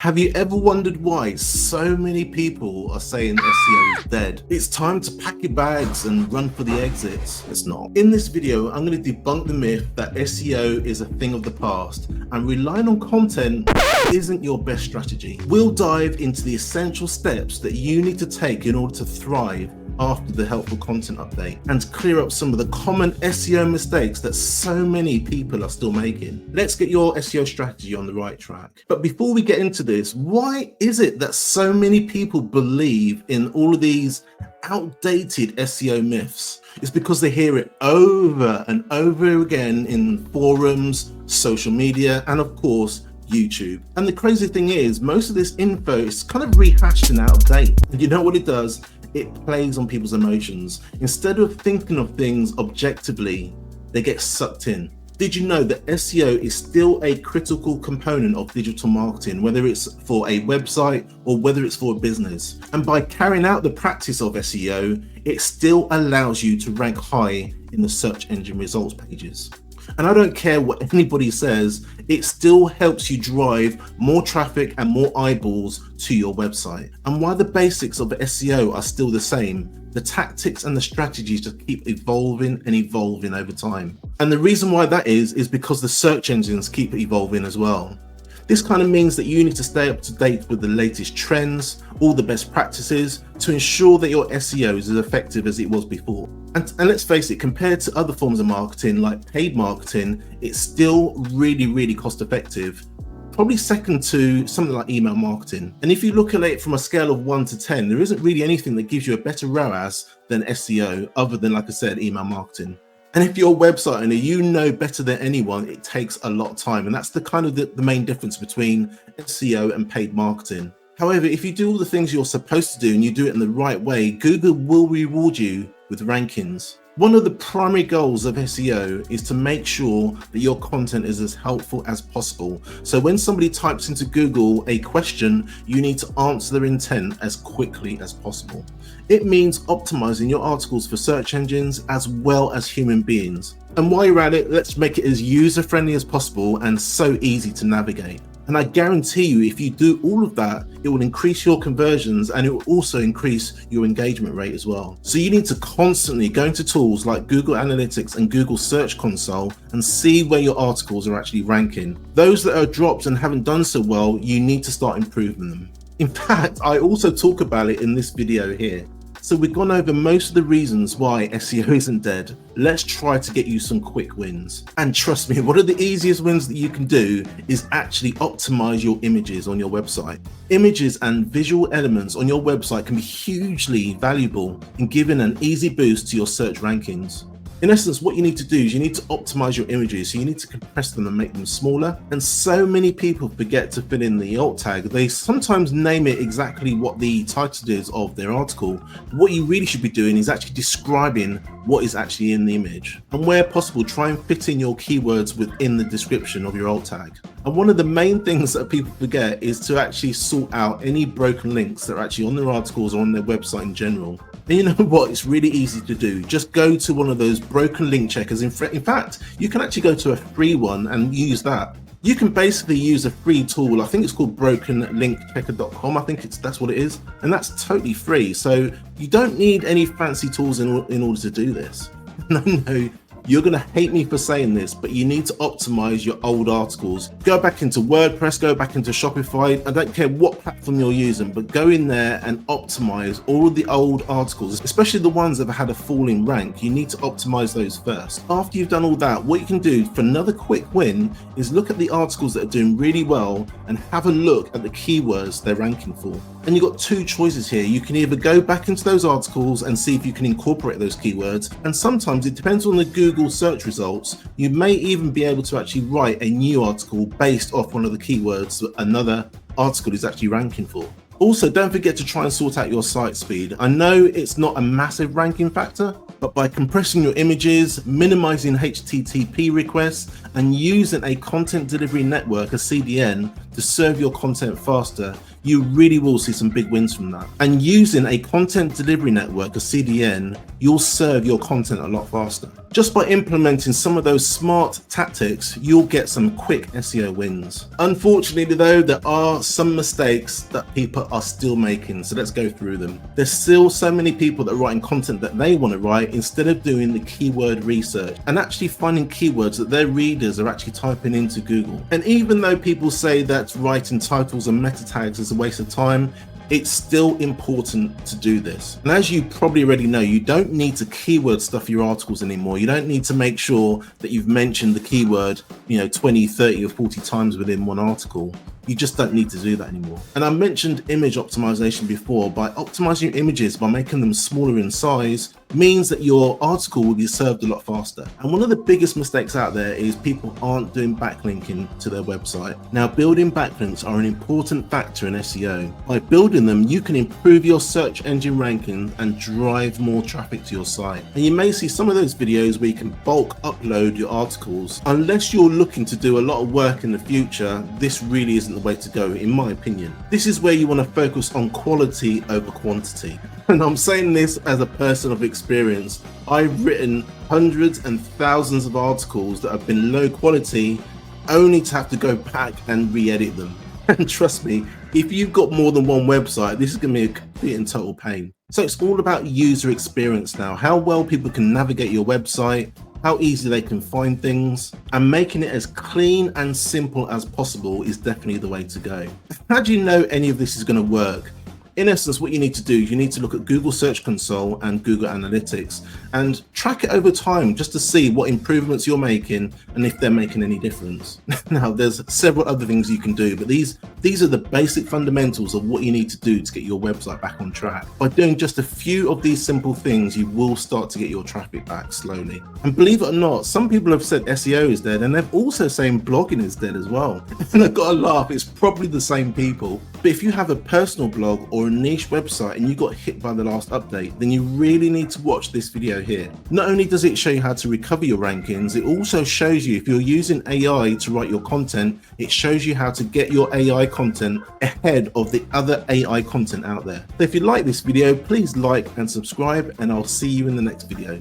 Have you ever wondered why so many people are saying SEO is dead? It's time to pack your bags and run for the exits. It's not. In this video, I'm going to debunk the myth that SEO is a thing of the past and relying on content isn't your best strategy. We'll dive into the essential steps that you need to take in order to thrive after the helpful content update and clear up some of the common SEO mistakes that so many people are still making. Let's get your SEO strategy on the right track. But before we get into this, why is it that so many people believe in all of these outdated SEO myths? It's because they hear it over and over again in forums, social media, and of course, YouTube. And the crazy thing is, most of this info is kind of rehashed and out of date. And you know what it does? It plays on people's emotions. Instead of thinking of things objectively, they get sucked in. Did you know that SEO is still a critical component of digital marketing, whether it's for a website or whether it's for a business? And by carrying out the practice of SEO, it still allows you to rank high in the search engine results pages. And I don't care what anybody says, it still helps you drive more traffic and more eyeballs to your website. And while the basics of SEO are still the same, the tactics and the strategies just keep evolving and evolving over time. And the reason why that is because the search engines keep evolving as well. This kind of means that you need to stay up to date with the latest trends, all the best practices to ensure that your SEO is as effective as it was before. And let's face it, compared to other forms of marketing like paid marketing, it's still really cost effective. Probably second to something like email marketing. And if you look at it from a scale of 1 to 10, there isn't really anything that gives you a better ROAS than SEO other than, like I said, email marketing. And if you're a website owner, you know better than anyone, it takes a lot of time. And that's the kind of the main difference between SEO and paid marketing. However, if you do all the things you're supposed to do and you do it in the right way, Google will reward you with rankings. One of the primary goals of SEO is to make sure that your content is as helpful as possible. So when somebody types into Google a question, you need to answer their intent as quickly as possible. It means optimizing your articles for search engines as well as human beings. And while you're at it, let's make it as user-friendly as possible and so easy to navigate. And I guarantee you, if you do all of that, it will increase your conversions and it will also increase your engagement rate as well. So you need to constantly go into tools like Google Analytics and Google Search Console and see where your articles are actually ranking. Those that are dropped and haven't done so well, you need to start improving them. In fact, I also talk about it in this video here. So we've gone over most of the reasons why SEO isn't dead. Let's try to get you some quick wins. And trust me, one of the easiest wins that you can do is actually optimize your images on your website. Images and visual elements on your website can be hugely valuable in giving an easy boost to your search rankings. In essence, what you need to do is you need to optimize your images. So you need to compress them and make them smaller. And so many people forget to fill in the alt tag. They sometimes name it exactly what the title is of their article. What you really should be doing is actually describing what is actually in the image. And where possible, try and fit in your keywords within the description of your alt tag. And one of the main things that people forget is to actually sort out any broken links that are actually on their articles or on their website in general. And you know what? It's really easy to do. Just go to one of those broken link checkers. In fact, you can actually go to a free one and use that. You can basically use a free tool. I think it's called brokenlinkchecker.com. I think that's what it is. And that's totally free. So you don't need any fancy tools in order to do this. No. You're going to hate me for saying this, but you need to optimize your old articles. Go back into WordPress, go back into Shopify. I don't care what platform you're using, but go in there and optimize all of the old articles, especially the ones that have had a falling rank. You need to optimize those first. After you've done all that, what you can do for another quick win is look at the articles that are doing really well and have a look at the keywords they're ranking for. And you've got two choices here. You can either go back into those articles and see if you can incorporate those keywords. And sometimes it depends on the Google search results. You may even be able to actually write a new article based off one of the keywords that another article is actually ranking for. Also, don't forget to try and sort out your site speed. I know it's not a massive ranking factor, but by compressing your images, minimizing HTTP requests, and using a content delivery network, a CDN, to to serve your content faster, you really will see some big wins from that. And using a content delivery network, a CDN, you'll serve your content a lot faster. Just by implementing some of those smart tactics, you'll get some quick SEO wins. Unfortunately though, there are some mistakes that people are still making, so let's go through them. There's still so many people that are writing content that they want to write instead of doing the keyword research and actually finding keywords that their readers are actually typing into Google. And even though people say that writing titles and meta tags is a waste of time, it's still important to do this. And as you probably already know, you don't need to keyword stuff your articles anymore. You don't need to make sure that you've mentioned the keyword, 20, 30 or 40 times within one article. You just don't need to do that anymore. And I mentioned image optimization before. By optimizing your images, by making them smaller in size, means that your article will be served a lot faster. And one of the biggest mistakes out there is people aren't doing backlinking to their website. Now, building backlinks are an important factor in SEO. By building them, you can improve your search engine ranking and drive more traffic to your site. And you may see some of those videos where you can bulk upload your articles. Unless you're looking to do a lot of work in the future, this really isn't the way to go, in my opinion. This is where you want to focus on quality over quantity. And I'm saying this as a person of experience. I've written hundreds and thousands of articles that have been low quality, only to have to go back and re-edit them. And trust me, if you've got more than one website, this is going to be a complete and total pain. So it's all about user experience now, how well people can navigate your website, how easy they can find things, and making it as clean and simple as possible is definitely the way to go. How do you know any of this is going to work? In essence, what you need to do is you need to look at Google Search Console and Google Analytics and track it over time just to see what improvements you're making and if they're making any difference. Now, there's several other things you can do, but these are the basic fundamentals of what you need to do to get your website back on track. By doing just a few of these simple things, you will start to get your traffic back slowly. And believe it or not, some people have said SEO is dead, and they've also saying blogging is dead as well. And I've got to laugh, it's probably the same people. But if you have a personal blog or a niche website and you got hit by the last update, then you really need to watch this video here. Not only does it show you how to recover your rankings, it also shows you if you're using AI to write your content, it shows you how to get your AI content ahead of the other AI content out there. So if you like this video, please like and subscribe, and I'll see you in the next video.